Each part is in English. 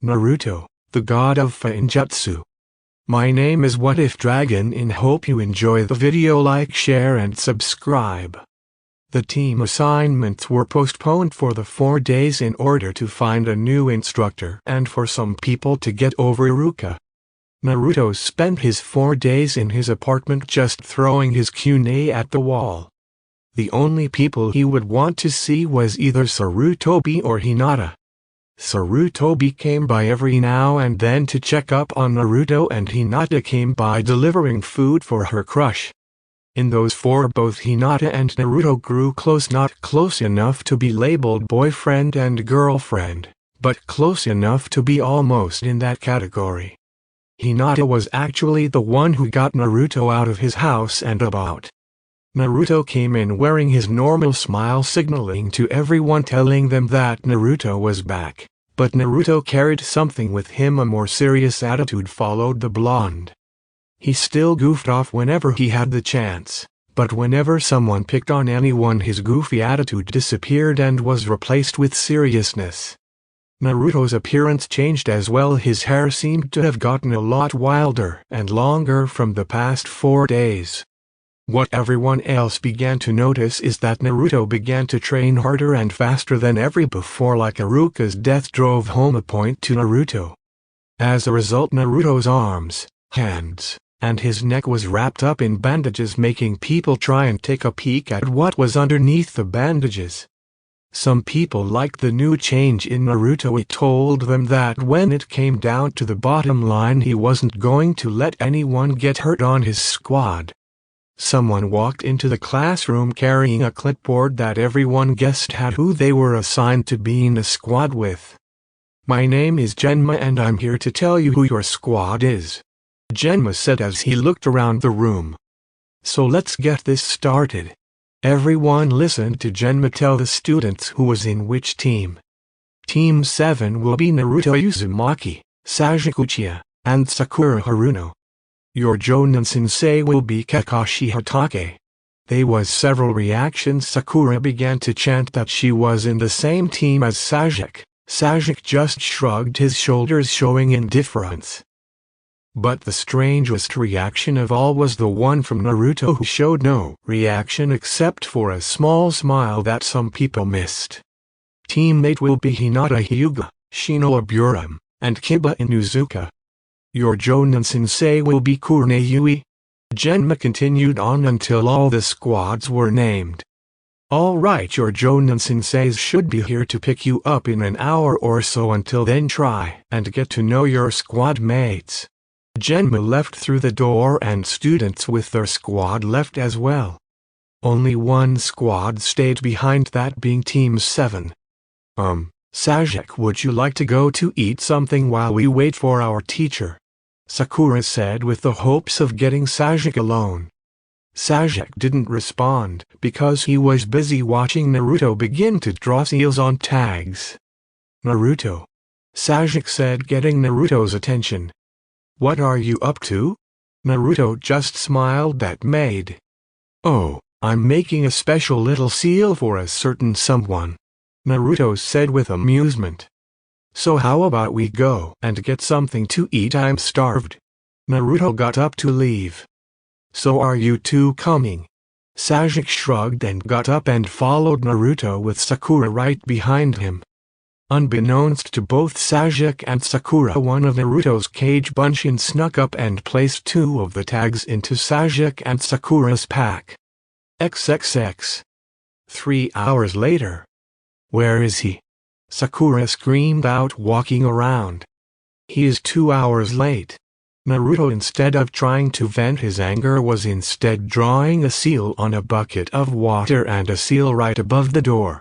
Naruto, the god of Fuinjutsu. My name is What If Dragon and hope you enjoy the video. Like, share and subscribe. The team assignments were postponed for the 4 days in order to find a new instructor and for some people to get over Iruka. Naruto spent his 4 days in his apartment just throwing his kunai at the wall. The only people he would want to see was either Sarutobi or Hinata. Sarutobi came by every now and then to check up on Naruto, and Hinata came by delivering food for her crush. In those 4, both Hinata and Naruto grew close, not close enough to be labeled boyfriend and girlfriend, but close enough to be almost in that category. Hinata was actually the one who got Naruto out of his house and about. Naruto came in wearing his normal smile, signaling to everyone, telling them that Naruto was back. But Naruto carried something with him. A more serious attitude followed the blonde. He still goofed off whenever he had the chance, but whenever someone picked on anyone, his goofy attitude disappeared and was replaced with seriousness. Naruto's appearance changed as well. His hair seemed to have gotten a lot wilder and longer from the past 4 days. What everyone else began to notice is that Naruto began to train harder and faster than ever before, like Iruka's death drove home a point to Naruto. As a result, Naruto's arms, hands, and his neck was wrapped up in bandages, making people try and take a peek at what was underneath the bandages. Some people liked the new change in Naruto. It told them that when it came down to the bottom line, he wasn't going to let anyone get hurt on his squad. Someone walked into the classroom carrying a clipboard that everyone guessed had who they were assigned to be in a squad with. "My name is Genma and I'm here to tell you who your squad is," Genma said as he looked around the room. "So let's get this started." Everyone listened to Genma tell the students who was in which team. Team 7 will be Naruto Uzumaki, Sasuke Uchiha, and Sakura Haruno. Your Jonin sensei will be Kakashi Hatake. There was several reactions. Sakura began to chant that she was in the same team as Sasuke. Sasuke just shrugged his shoulders, showing indifference. But the strangest reaction of all was the one from Naruto, who showed no reaction except for a small smile that some people missed. Teammate will be Hinata Hyuga, Shino Aburam, and Kiba Inuzuka. Your Jonin sensei will be Kurone Yui. Genma continued on until all the squads were named. Alright, your Jonin senseis should be here to pick you up in an hour or so. Until then, try and get to know your squad mates. Genma left through the door and students with their squad left as well. Only one squad stayed behind, that being Team 7. Sasuke, would you like to go to eat something while we wait for our teacher?" Sakura said, with the hopes of getting Sasuke alone. Sasuke didn't respond because he was busy watching Naruto begin to draw seals on tags. "Naruto," Sasuke said, getting Naruto's attention. "What are you up to?" Naruto just smiled at Maid. "Oh, I'm making a special little seal for a certain someone," Naruto said with amusement. "So how about we go and get something to eat? I'm starved." Naruto got up to leave. "So are you two coming?" Sasuke shrugged and got up and followed Naruto with Sakura right behind him. Unbeknownst to both Sasuke and Sakura, one of Naruto's cage bunshin snuck up and placed 2 of the tags into Sasuke and Sakura's pack. XXX. 3 hours later. "Where is he?" Sakura screamed out, walking around. "He is 2 hours late." Naruto, instead of trying to vent his anger, was instead drawing a seal on a bucket of water and a seal right above the door.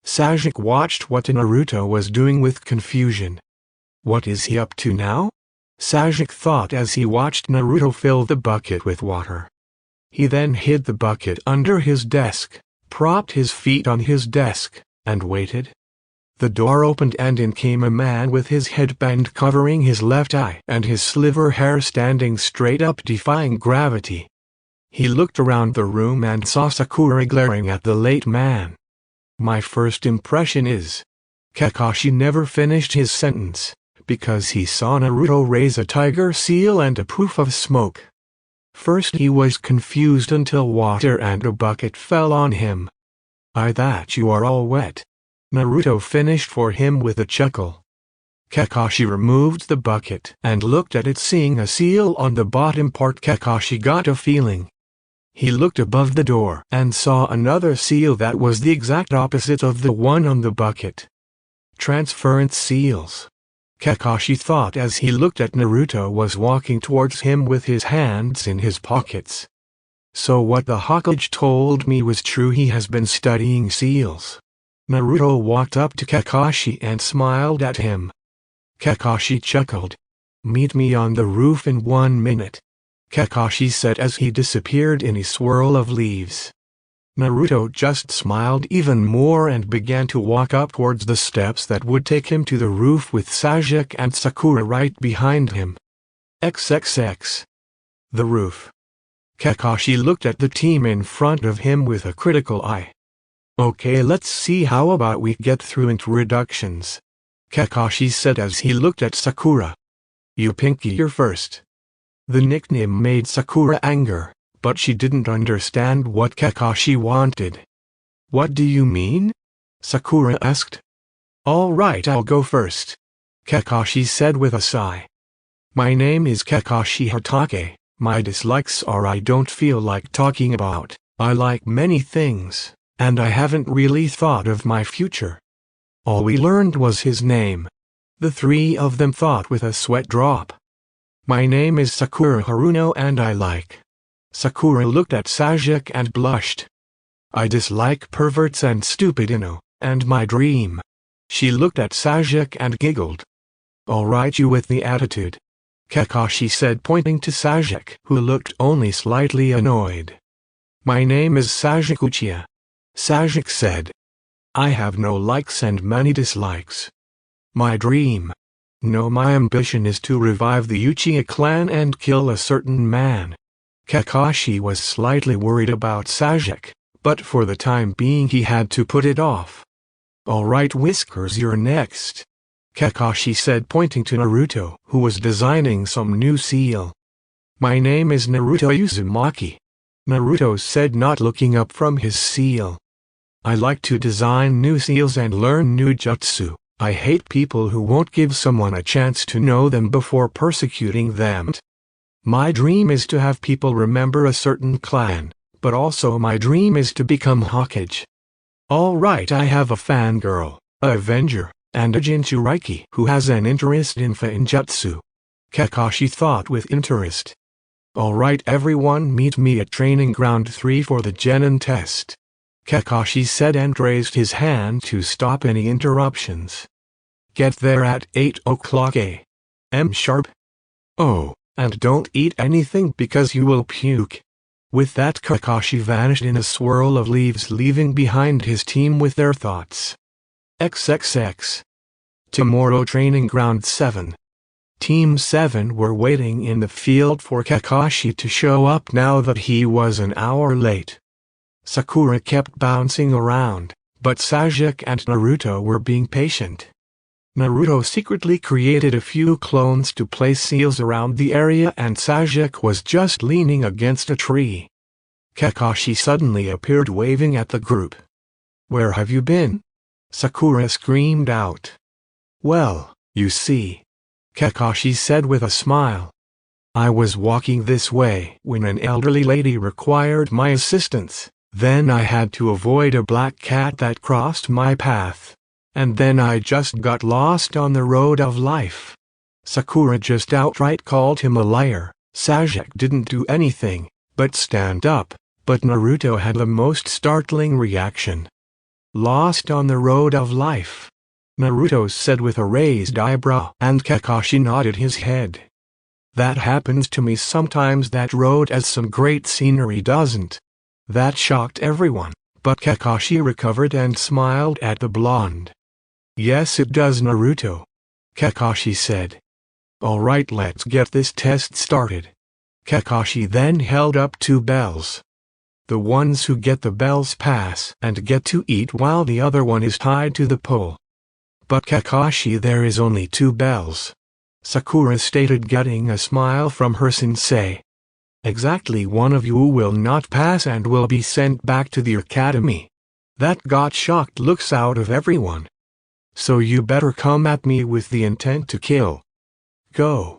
Sasuke watched what Naruto was doing with confusion. What is he up to now? Sasuke thought as he watched Naruto fill the bucket with water. He then hid the bucket under his desk, propped his feet on his desk, and waited. The door opened and in came a man with his headband covering his left eye and his silver hair standing straight up, defying gravity. He looked around the room and saw Sakura glaring at the late man. "My first impression is..." Kakashi never finished his sentence, because he saw Naruto raise a tiger seal and a poof of smoke. First he was confused until water and a bucket fell on him. "I that you are all wet," Naruto finished for him with a chuckle. Kakashi removed the bucket and looked at it, seeing a seal on the bottom part. Kakashi got a feeling. He looked above the door and saw another seal that was the exact opposite of the one on the bucket. Transference seals. Kakashi thought as he looked at Naruto was walking towards him with his hands in his pockets. So what the Hokage told me was true. He has been studying seals. Naruto walked up to Kakashi and smiled at him. Kakashi chuckled. "Meet me on the roof in 1 minute," Kakashi said as he disappeared in a swirl of leaves. Naruto just smiled even more and began to walk up towards the steps that would take him to the roof with Sasuke and Sakura right behind him. XXX. The roof. Kakashi looked at the team in front of him with a critical eye. "Okay, let's see, how about we get through introductions," Kakashi said as he looked at Sakura. "You Pinky, you're first." The nickname made Sakura anger, but she didn't understand what Kakashi wanted. "What do you mean?" Sakura asked. "All right, I'll go first," Kakashi said with a sigh. "My name is Kakashi Hatake. My dislikes are I don't feel like talking about. I like many things, and I haven't really thought of my future." All we learned was his name. The three of them thought with a sweat drop. "My name is Sakura Haruno and I like..." Sakura looked at Sasuke and blushed. "I dislike perverts and stupid and my dream." She looked at Sasuke and giggled. "All right, you with the attitude," Kakashi said, pointing to Sasuke, who looked only slightly annoyed. "My name is Sasuke Uchiha," Sasuke said. "I have no likes and many dislikes. My dream. No, my ambition is to revive the Uchiha clan and kill a certain man." Kakashi was slightly worried about Sasuke, but for the time being he had to put it off. "All right, Whiskers, you're next," Kakashi said, pointing to Naruto, who was designing some new seal. "My name is Naruto Uzumaki," Naruto said, not looking up from his seal. "I like to design new seals and learn new jutsu. I hate people who won't give someone a chance to know them before persecuting them. My dream is to have people remember a certain clan, but also my dream is to become Hokage. All right, I have a fangirl, a Avenger, and a Jinchuriki who has an interest in Fuinjutsu," Kakashi thought with interest. "All right, everyone, meet me at Training Ground 3 for the Genin test," Kakashi said and raised his hand to stop any interruptions. "Get there at 8 o'clock a.m. sharp. Oh, and don't eat anything because you will puke." With that, Kakashi vanished in a swirl of leaves, leaving behind his team with their thoughts. XXX. Tomorrow, Training Ground 7. Team 7 were waiting in the field for Kakashi to show up now that he was an hour late. Sakura kept bouncing around, but Sasuke and Naruto were being patient. Naruto secretly created a few clones to place seals around the area, and Sasuke was just leaning against a tree. Kakashi suddenly appeared, waving at the group. "Where have you been?" Sakura screamed out. "Well, you see," Kakashi said with a smile. "I was walking this way when an elderly lady required my assistance. Then I had to avoid a black cat that crossed my path. And then I just got lost on the road of life." Sakura just outright called him a liar. Sasuke didn't do anything but stand up, but Naruto had the most startling reaction. "Lost on the road of life," Naruto said with a raised eyebrow, and Kakashi nodded his head. "That happens to me sometimes. That road has some great scenery, doesn't?" That shocked everyone, but Kakashi recovered and smiled at the blonde. "Yes, it does, Naruto," Kakashi said. "All right, let's get this test started." Kakashi then held up 2 bells. The ones who get the bells pass and get to eat while the other one is tied to the pole. But Kakashi, there is only 2 bells, Sakura stated, getting a smile from her sensei. Exactly, one of you will not pass and will be sent back to the academy. That got shocked looks out of everyone. So you better come at me with the intent to kill. Go.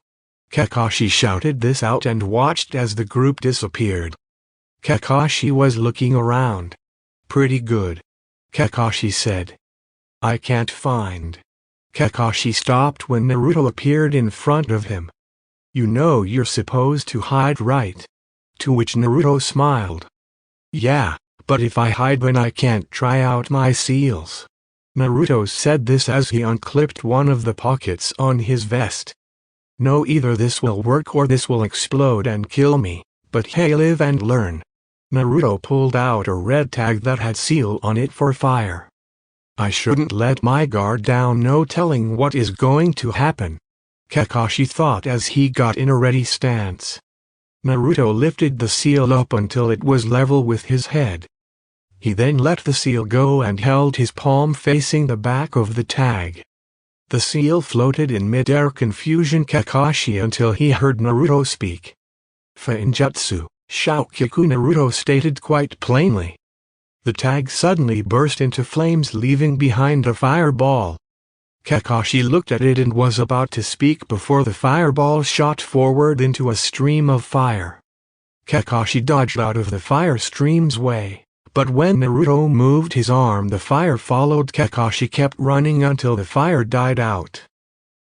Kakashi shouted this out and watched as the group disappeared. Kakashi was looking around. Pretty good, Kakashi said. I can't find. Kakashi stopped when Naruto appeared in front of him. You know you're supposed to hide, right? To which Naruto smiled. Yeah, but if I hide then I can't try out my seals. Naruto said this as he unclipped one of the pockets on his vest. No, either this will work or this will explode and kill me, but hey, live and learn. Naruto pulled out a red tag that had seal on it for fire. I shouldn't let my guard down, no telling what is going to happen, Kakashi thought as he got in a ready stance. Naruto lifted the seal up until it was level with his head. He then let the seal go and held his palm facing the back of the tag. The seal floated in mid-air, confusion Kakashi until he heard Naruto speak. Fuinjutsu, Shoukiku, Naruto stated quite plainly. The tag suddenly burst into flames, leaving behind a fireball. Kakashi looked at it and was about to speak before the fireball shot forward into a stream of fire. Kakashi dodged out of the fire stream's way, but when Naruto moved his arm, the fire followed. Kakashi kept running until the fire died out.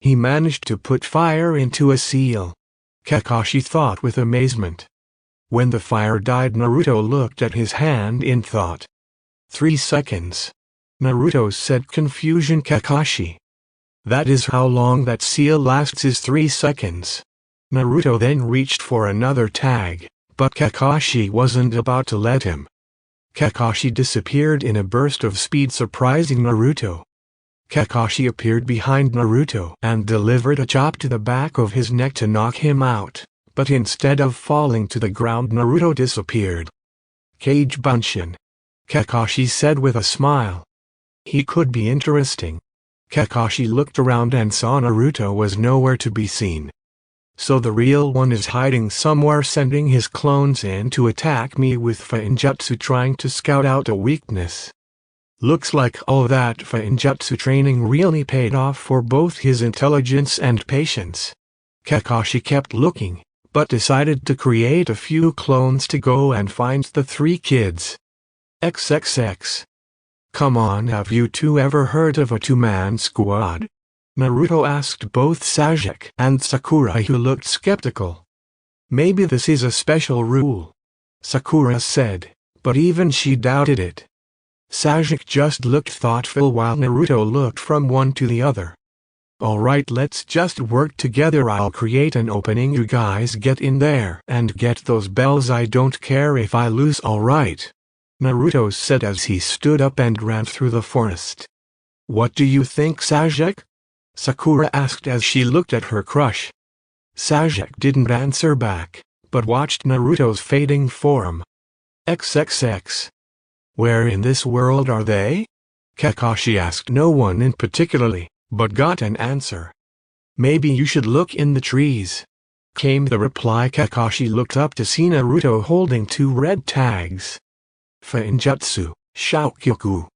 He managed to put fire into a seal, Kakashi thought with amazement. When the fire died, Naruto looked at his hand in thought. 3 seconds. Naruto said, confusion Kakashi. That is how long that seal lasts, is 3 seconds. Naruto then reached for another tag, but Kakashi wasn't about to let him. Kakashi disappeared in a burst of speed, surprising Naruto. Kakashi appeared behind Naruto and delivered a chop to the back of his neck to knock him out, but instead of falling to the ground, Naruto disappeared. Kage Bunshin, Kakashi said with a smile. He could be interesting. Kakashi looked around and saw Naruto was nowhere to be seen. So the real one is hiding somewhere, sending his clones in to attack me with Fuinjutsu, trying to scout out a weakness. Looks like all that Fuinjutsu training really paid off for both his intelligence and patience. Kakashi kept looking, but decided to create a few clones to go and find the 3 kids. XXX. Come on, have you 2 ever heard of a 2-man squad? Naruto asked both Sasuke and Sakura, who looked skeptical. Maybe this is a special rule, Sakura said, but even she doubted it. Sasuke just looked thoughtful while Naruto looked from one to the other. Alright, let's just work together. I'll create an opening, you guys get in there and get those bells. I don't care if I lose, alright? Naruto said as he stood up and ran through the forest. What do you think, Sasuke? Sakura asked as she looked at her crush. Sasuke didn't answer back, but watched Naruto's fading form. XXX. Where in this world are they? Kakashi asked no one in particularly, but got an answer. Maybe you should look in the trees, came the reply. Kakashi looked up to see Naruto holding 2 red tags. Fuinjutsu, Shoukiku.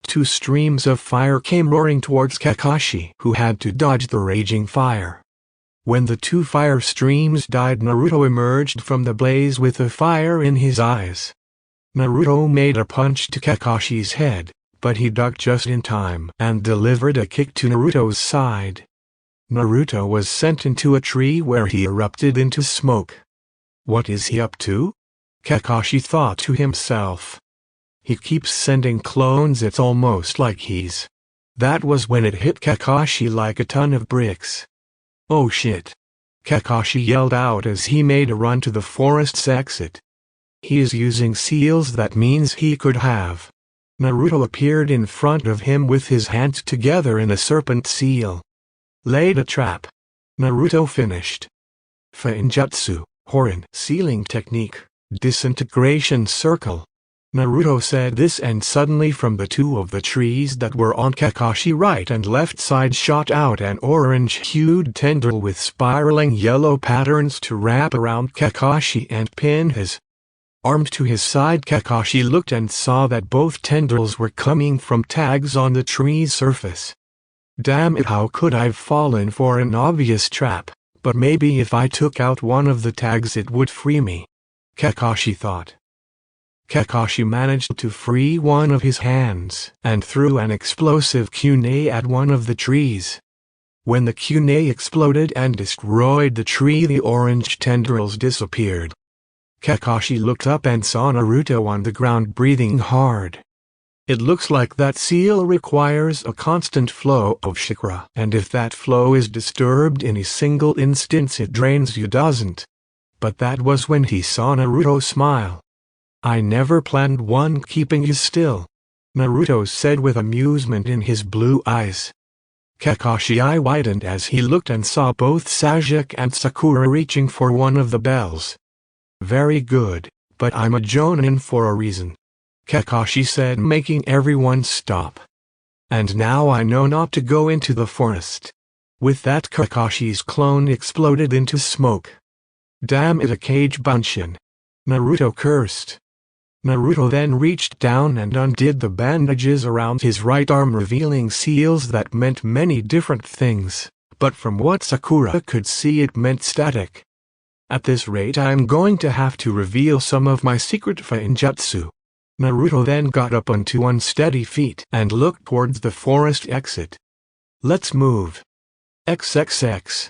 2 streams of fire came roaring towards Kakashi, who had to dodge the raging fire. When the 2 fire streams died, Naruto emerged from the blaze with the fire in his eyes. Naruto made a punch to Kakashi's head, but he ducked just in time and delivered a kick to Naruto's side. Naruto was sent into a tree where he erupted into smoke. What is he up to? Kakashi thought to himself. He keeps sending clones, it's almost like he's... That was when it hit Kakashi like a ton of bricks. Oh shit! Kakashi yelled out as he made a run to the forest's exit. He is using seals, that means he could have. Naruto appeared in front of him with his hands together in a serpent seal. Laid a trap. Naruto finished. Fuinjutsu, Horin, sealing technique, disintegration circle. Naruto said this, and suddenly from the two of the trees that were on Kakashi's right and left side shot out an orange-hued tendril with spiraling yellow patterns to wrap around Kakashi and pin his arms to his side. Kakashi looked and saw that both tendrils were coming from tags on the tree's surface. Damn it, how could I've fallen for an obvious trap, but maybe if I took out one of the tags it would free me, Kakashi thought. Kakashi managed to free one of his hands and threw an explosive kunai at one of the trees. When the kunai exploded and destroyed the tree, the orange tendrils disappeared. Kakashi looked up and saw Naruto on the ground breathing hard. It looks like that seal requires a constant flow of chakra, and if that flow is disturbed in a single instance it drains you, doesn't? But that was when he saw Naruto smile. I never planned one keeping you still, Naruto said with amusement in his blue eyes. Kakashi's eye widened as he looked and saw both Sasuke and Sakura reaching for one of the bells. Very good, but I'm a Jonin for a reason, Kakashi said, making everyone stop. And now I know not to go into the forest. With that, Kakashi's clone exploded into smoke. Damn it, a cage bunshin, Naruto cursed. Naruto then reached down and undid the bandages around his right arm, revealing seals that meant many different things, but from what Sakura could see it meant static. At this rate I'm going to have to reveal some of my secret Fuinjutsu. Naruto then got up onto unsteady feet and looked towards the forest exit. Let's move. XXX.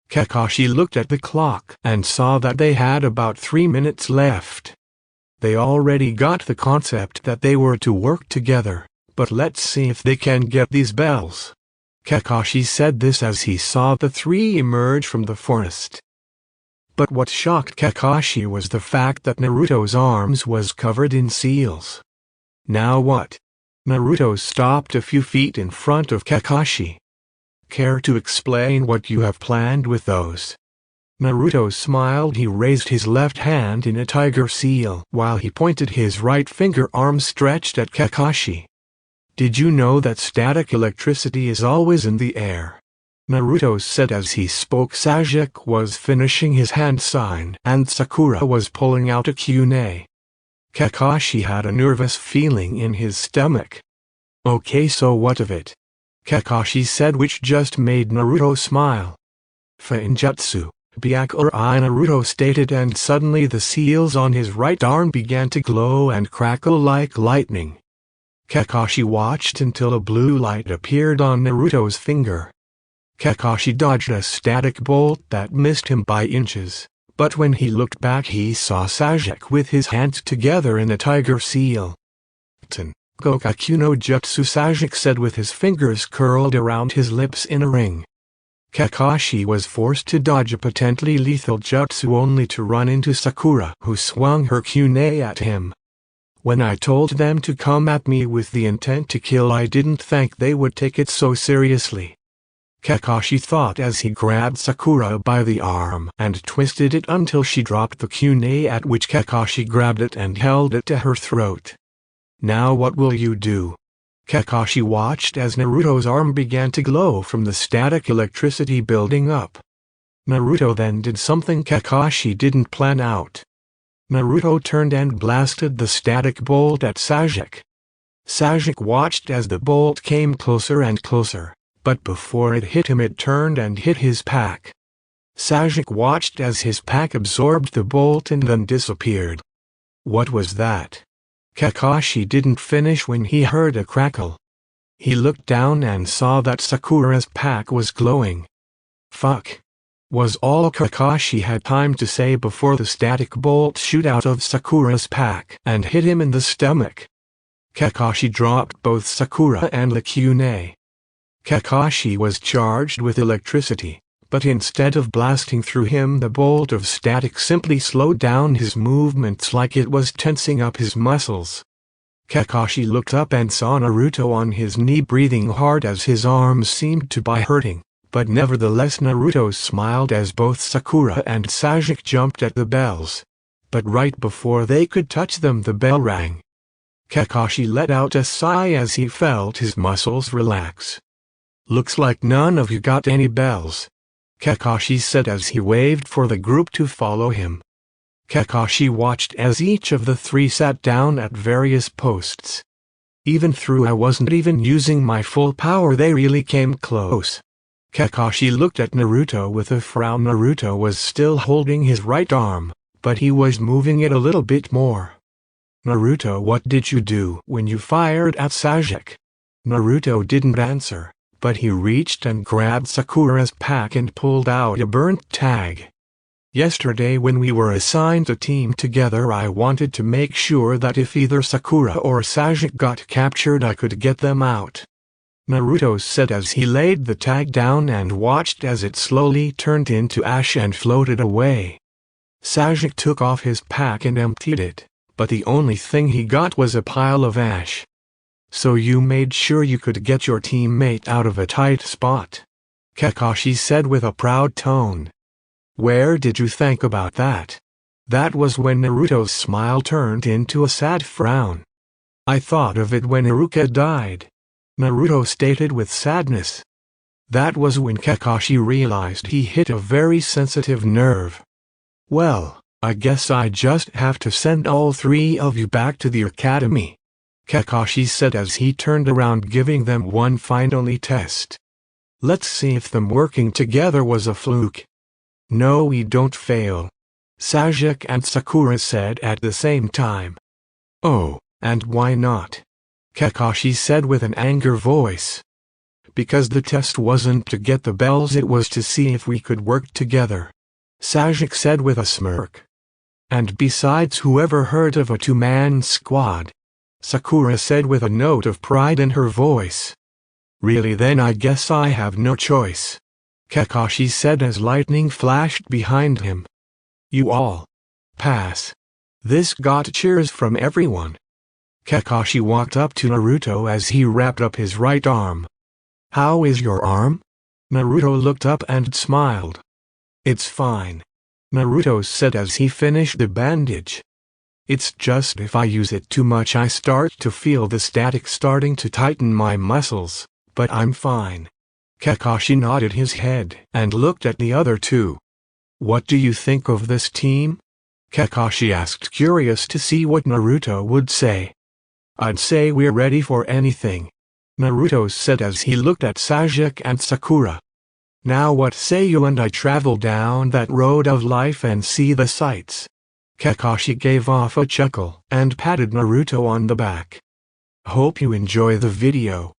Kakashi looked at the clock and saw that they had about 3 minutes left. They already got the concept that they were to work together, but let's see if they can get these bells. Kakashi said this as he saw the three emerge from the forest. But what shocked Kakashi was the fact that Naruto's arms was covered in seals. Now what? Naruto stopped a few feet in front of Kakashi. Care to explain what you have planned with those? Naruto smiled. He raised his left hand in a tiger seal while he pointed his right finger arm stretched at Kakashi. Did you know that static electricity is always in the air? Naruto said as he spoke. Sasuke was finishing his hand sign and Sakura was pulling out a kunai. Kakashi had a nervous feeling in his stomach. Okay, so what of it? Kakashi said, which just made Naruto smile. Fuinjutsu. Byakurai, Naruto stated, and suddenly the seals on his right arm began to glow and crackle like lightning. Kakashi watched until a blue light appeared on Naruto's finger. Kakashi dodged a static bolt that missed him by inches, but when he looked back he saw Sasuke with his hands together in a tiger seal. Gokaku no Jutsu, Sasuke said with his fingers curled around his lips in a ring. Kakashi was forced to dodge a potentially lethal jutsu only to run into Sakura, who swung her kunai at him. When I told them to come at me with the intent to kill, I didn't think they would take it so seriously, Kakashi thought as he grabbed Sakura by the arm and twisted it until she dropped the kunai, at which Kakashi grabbed it and held it to her throat. Now what will you do? Kakashi watched as Naruto's arm began to glow from the static electricity building up. Naruto then did something Kakashi didn't plan out. Naruto turned and blasted the static bolt at Sasuke. Sasuke watched as the bolt came closer and closer, but before it hit him it turned and hit his pack. Sasuke watched as his pack absorbed the bolt and then disappeared. What was that? Kakashi didn't finish when he heard a crackle. He looked down and saw that Sakura's pack was glowing. Fuck, was all Kakashi had time to say before the static bolt shoot out of Sakura's pack and hit him in the stomach. Kakashi dropped both Sakura and the kunai. Kakashi was charged with electricity, but instead of blasting through him, the bolt of static simply slowed down his movements like it was tensing up his muscles. Kakashi looked up and saw Naruto on his knee breathing hard as his arms seemed to be hurting, but nevertheless Naruto smiled as both Sakura and Sasuke jumped at the bells. But right before they could touch them, the bell rang. Kakashi let out a sigh as he felt his muscles relax. "Looks like none of you got any bells," Kakashi said as he waved for the group to follow him. Kakashi watched as each of the three sat down at various posts. Even though I wasn't even using my full power, they really came close. Kakashi looked at Naruto with a frown. Naruto was still holding his right arm, but he was moving it a little bit more. "Naruto, what did you do when you fired at Sasuke?" Naruto didn't answer, but he reached and grabbed Sakura's pack and pulled out a burnt tag. "Yesterday when we were assigned a team together, I wanted to make sure that if either Sakura or Sasuke got captured, I could get them out," Naruto said as he laid the tag down and watched as it slowly turned into ash and floated away. Sasuke took off his pack and emptied it, but the only thing he got was a pile of ash. "So you made sure you could get your teammate out of a tight spot," Kakashi said with a proud tone. "Where did you think about that?" That was when Naruto's smile turned into a sad frown. "I thought of it when Iruka died," Naruto stated with sadness. That was when Kakashi realized he hit a very sensitive nerve. "Well, I guess I just have to send all three of you back to the academy," Kakashi said as he turned around, giving them one final test. "Let's see if them working together was a fluke." "No, we don't fail," Sasuke and Sakura said at the same time. "Oh, and why not?" Kakashi said with an angry voice. "Because the test wasn't to get the bells, it was to see if we could work together," Sasuke said with a smirk. "And besides, whoever heard of a two-man squad?" Sakura said with a note of pride in her voice. "Really, then I guess I have no choice," Kakashi said as lightning flashed behind him. "You all pass." This got cheers from everyone. Kakashi walked up to Naruto as he wrapped up his right arm. "How is your arm?" Naruto looked up and smiled. "It's fine," Naruto said as he finished the bandage. "It's just if I use it too much I start to feel the static starting to tighten my muscles, but I'm fine." Kakashi nodded his head and looked at the other two. "What do you think of this team?" Kakashi asked, curious to see what Naruto would say. "I'd say we're ready for anything," Naruto said as he looked at Sasuke and Sakura. "Now what say you and I travel down that road of life and see the sights?" Kakashi gave off a chuckle and patted Naruto on the back. Hope you enjoy the video.